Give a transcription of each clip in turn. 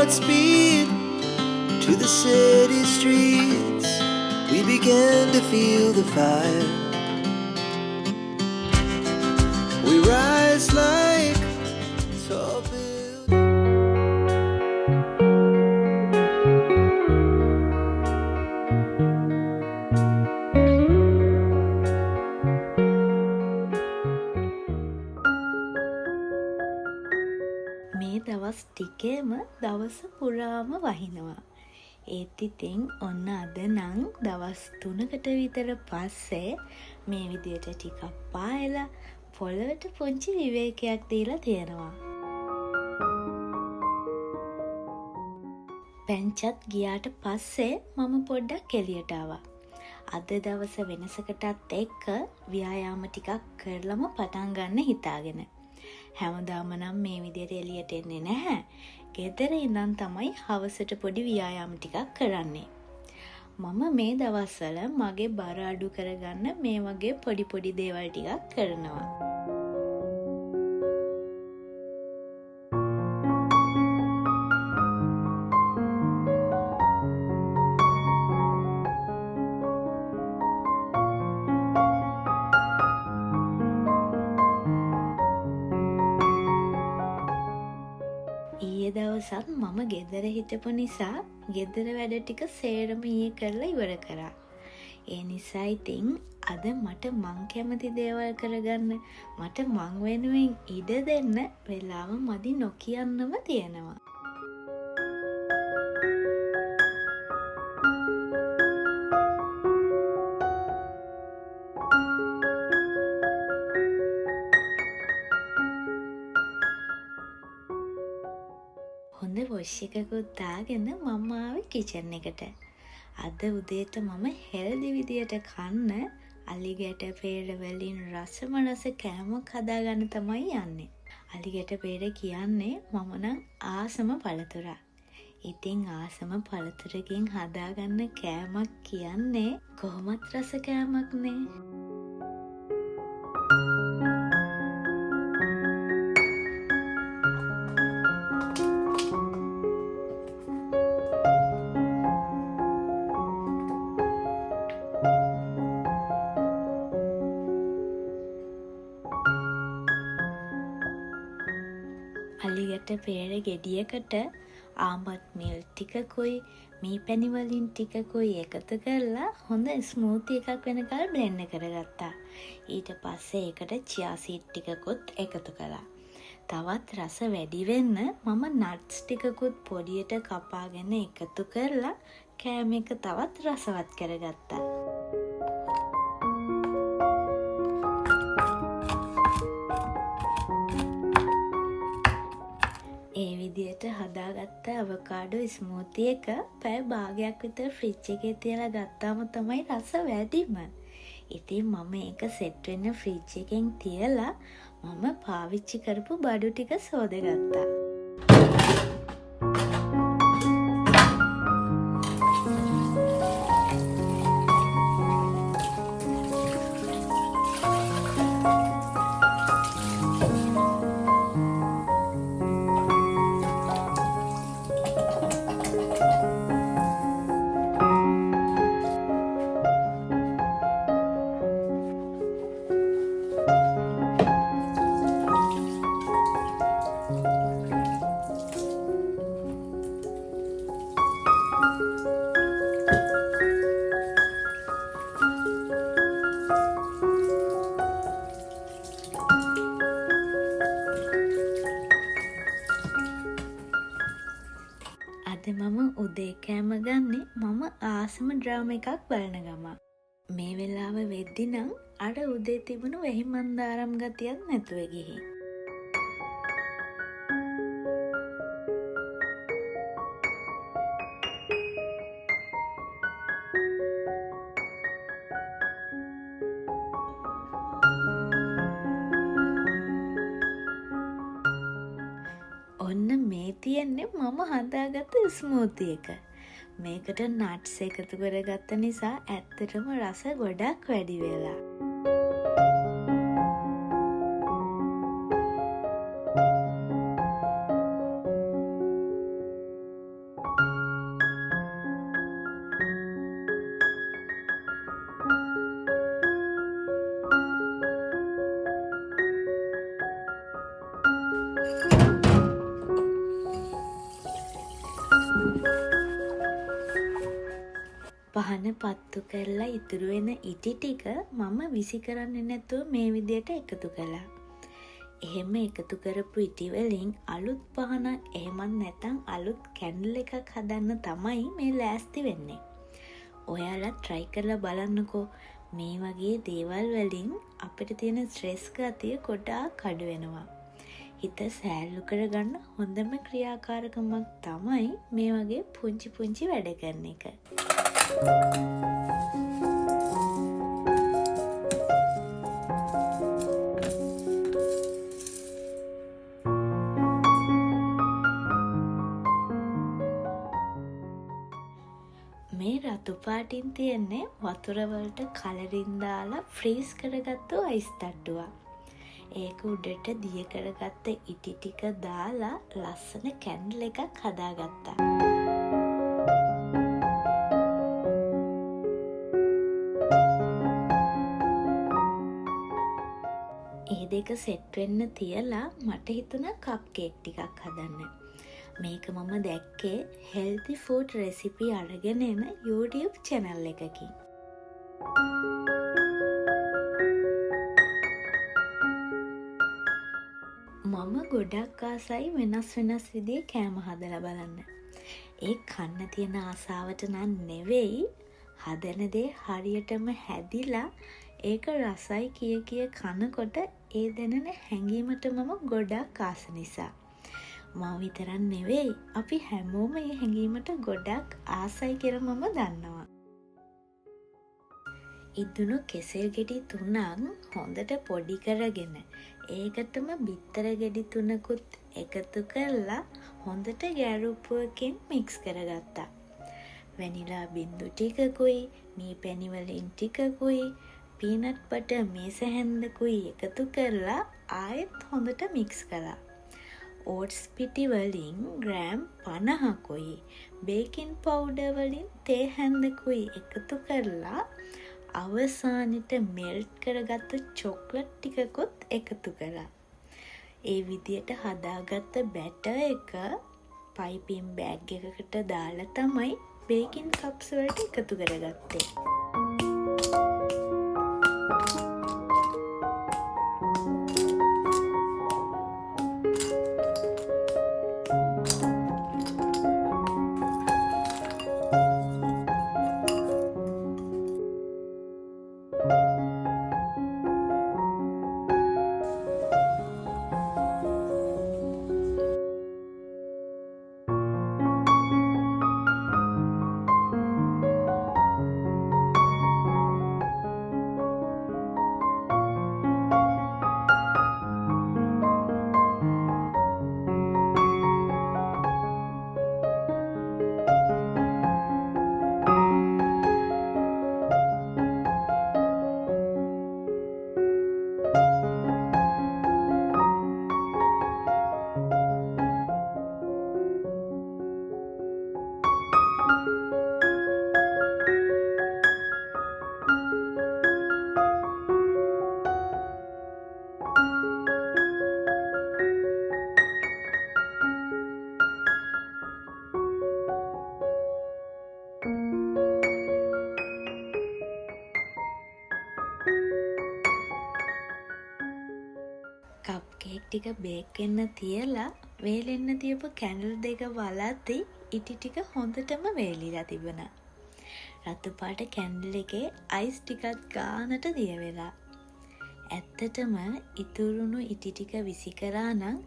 Godspeed to the city streets. We began to feel the fire. We rise like tall buildings. මේ දවස් ටිකේම දවස පුරාම වහිනවා. ඒත් ඉතින් ඔන්න අද නම් දවස් 3කට විතර පස්සේ මේ විදියට ටිකක් පායලා පොළවට පුංචි විවේකයක් දීලා තියෙනවා. පැංචත් ගියාට පස්සේ මම පොඩ්ඩක් එළියට ආවා. අද දවස වෙනසකටත් එක්ක ව්‍යායාම ටිකක් කරලම පටන් ගන්න හිතාගෙන. හැමදාම නම් මේ විදියට එළියට එන්නේ නැහැ. ගෙදර ඉඳන් තමයි හවසට පොඩි ව්‍යායාම ටිකක් කරන්නේ. මම මේ දවස්වල මගේ බර අඩු කරගන්න මේ වගේ පොඩි දේවල් ටිකක් කරනවා. ඊයේ දවසත් මම ගෙදර හිටපු නිසා ගෙදර වැඩ ටික සේරම ඊයේ කරලා ඉවර කරා. ඒ නිසා ඉතින් අද මට මං කැමති දේවල් කරගන්න මට මං වෙනුවෙන් ඉඩ දෙන්න වෙලාව මදි නොකියන්නම තියෙනවා. හොඳ වොෂ් එකකුත් දාගෙන මම ආවේ කිචන් එකට. අද උදේට මම හෙල්දි විදියට කන්න අලිගැට පේර වලින් රසම රස කෑමක් හදාගන්න තමයි යන්නේ. අලිගැට පේර කියන්නේ මම නම් ආසම පළතුරක්. ඉතින් ආසම පළතුරකින් හදාගන්න කෑමක් කියන්නේ කොහොමත් රස කෑමක් නේ. අලිගැට පේර ගෙඩියකට ආමත් මිල් ටිකකුයි මී පැණි වලින් ටිකකුයි එකතු කරලා හොඳ ස්මූති එකක් වෙනකල් බ්ලෙන්ඩ් කරගත්තා. ඊට පස්සේ ඒකට චියා සීඩ් ටිකකුත් එකතු කළා. තවත් රස වැඩි වෙන්න මම නට්ස් ටිකකුත් පොඩියට කපාගෙන එකතු කරලා කෑම එක තවත් රසවත් කරගත්තා. ඒ විදියට හදාගත්ත අවකාඩෝ ස්මූති එක පැය භාගයක් විතර ෆ්‍රිජ් එකේ තියලා ගත්තාම තමයි රස වැඩිම. ඉතින් මම ඒක සෙට් වෙන්න ෆ්‍රිජ් එකෙන් තියලා මම පාවිච්චි කරපු බඩු ටික සෝදගත්තා. අද මම උදේ කෑම ගන්නේ මම ආසම ඩ්‍රාම එකක් බලන ගම. මේ වෙලාව වෙද්දි නම් අර උදේ තිබුණු වෙහි මන්දාරම් ගතියක් නැතුව ගිහින්. ඔන්න මේ තියෙන්නේ මම හදාගත්ත ස්මූති එක. මේකට නට්ස් එකතු කරගත්ත නිසා ඇත්තටම රස ගොඩක් වැඩි වෙලා. පහන පත්තු කරලා ඉතුරු වෙන ඉටි ටික මම විසි කරන්නේ නැතුව මේ විදියට එකතු කළා. එහෙම එකතු කරපු ඉටි වලින් අලුත් පහනක් එහෙමත් නැත්නම් අලුත් කැන්ඩල් එකක් හදන්න තමයි මේ ලෑස්ති වෙන්නේ. ඔයාලා try කරලා බලන්නකෝ. මේ වගේ දේවල් වලින් අපිට තියෙන ස්ට්‍රෙස් ගතිය ගොඩාක් අඩු වෙනවා. හිත සෑහළු කරගන්න හොඳම ක්‍රියාකාරකමක් තමයි මේ වගේ පුංචි පුංචි වැඩ කරන එක. මේ රතු පාටින් තියෙන්නේ වතුර වලට කලරින් දාලා ෆ්‍රීස් කරගත්තු අයිස් තට්ටුවක්. ඒක උඩට දිය කරගත්ත ඉටි ටික දාලා ලස්සන කැන්ඩල් එකක් හදාගත්තා. ඒ දෙක සෙට් වෙන්න තියලා මට හිතුණා කප් කේක් ටිකක් හදන්න. මේක මම දැක්කේ healthy food recipe අරගෙන එන YouTube channel එකකින්. මම ගොඩක් ආසයි වෙනස් විදිහේ කෑම හදලා බලන්න. ඒ කන්න තියෙන ආසාවට නම් නෙවෙයි, හදන දේ හරියටම හැදිලා ඒක රසයි කිය කනකොට ඒ දැනෙන හැඟීමට මම ගොඩක් ආස නිසා. මම විතරක් නෙවෙයි, අපි හැමෝම මේ හැඟීමට ගොඩක් ආසයි කියලා මම දන්නවා. ඉදුණු කෙසෙල් ගෙඩි 3ක් හොඳට පොඩි කරගෙන ඒකටම බිත්තර ගෙඩි 3කුත් එකතු කරලා හොඳට ගැරුප්පුවකින් මික්ස් කරගත්තා. වැනිලා බින්දු ටිකකුයි, මී පැණි වලින් ටිකකුයි, පීනට් බටර් මේස හැන්දකුයි එකතු කරලා ආයෙත් හොඳට මික්ස් කළා. ඕට්ස් පිටි වලින් ග්‍රෑම් 50කුයි, බේකින් පවුඩර් වලින් තේ හැන්දකුයි එකතු කරලා අවසානෙට මෙල්ට් කරගත්ත චොක්ලට් ටිකකුත් එකතු කළා. ඒ විදියට හදාගත්ත බැටර් එක පයිපින් බෑග් එකකට දාලා තමයි බේකින් කප්ස් වලට එකතු කරගත්තේ. කප් කේක් ටික බේක් වෙන්න තියලා වේලෙන්න තියපු කැන්ඩල් දෙක වලද්දි ඉටි ටික හොඳටම වේලිලා තිබුණා. රතු පාට කැන්ඩල් එකේ අයිස් ටිකක් ගානට දිය වෙලා. ඇත්තටම ඉතුරුණු ඉටි ටික විසි කරා නම්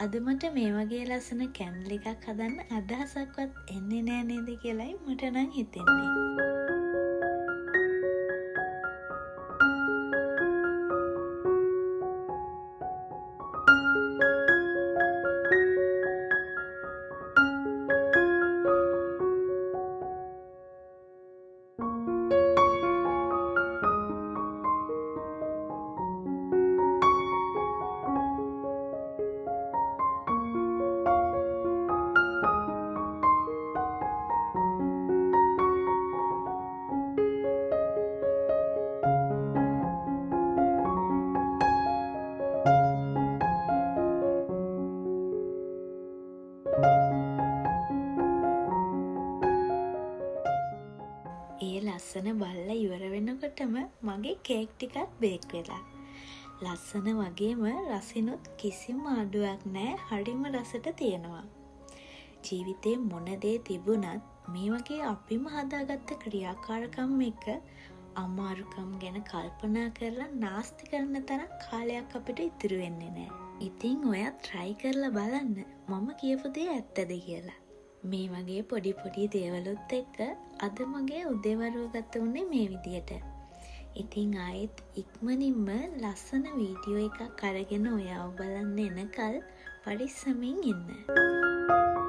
අද මට මේ වගේ ලස්සන කැන්ඩල් එකක් හදන්න අදහසක්වත් එන්නේ නෑ නේද කියලායි මට නම් හිතෙන්නේ. ලස්සන බල්ලා ඉවර වෙනකොටම මගේ කේක් ටිකක් බේක් වෙලා. ලස්සන වගේම රසිනුත් කිසිම අඩුවක් නැහැ. හරිම රසට තියෙනවා. ජීවිතේ මොන දේ තිබුණත් මේ වගේ අපිම හදාගත්ත ක්‍රියාකාරකම් එක අමාරුකම් ගැන කල්පනා කරලා නාස්ති කරන තරම් කාලයක් අපිට ඉතුරු වෙන්නේ නැහැ. ඉතින් ඔයා try කරලා බලන්න මම කියපු දේ ඇත්තද කියලා. මේ වගේ පොඩි පොඩි දේවලුත් එක්ක අද මගේ උදේවරුව ගත උනේ මේ විදියට. ඉතින් ආයෙත් ඉක්මනින්ම ලස්සන වීඩියෝ එකක් අරගෙන ඔයාව බලන්න එනකල් පරිස්සමින් ඉන්න.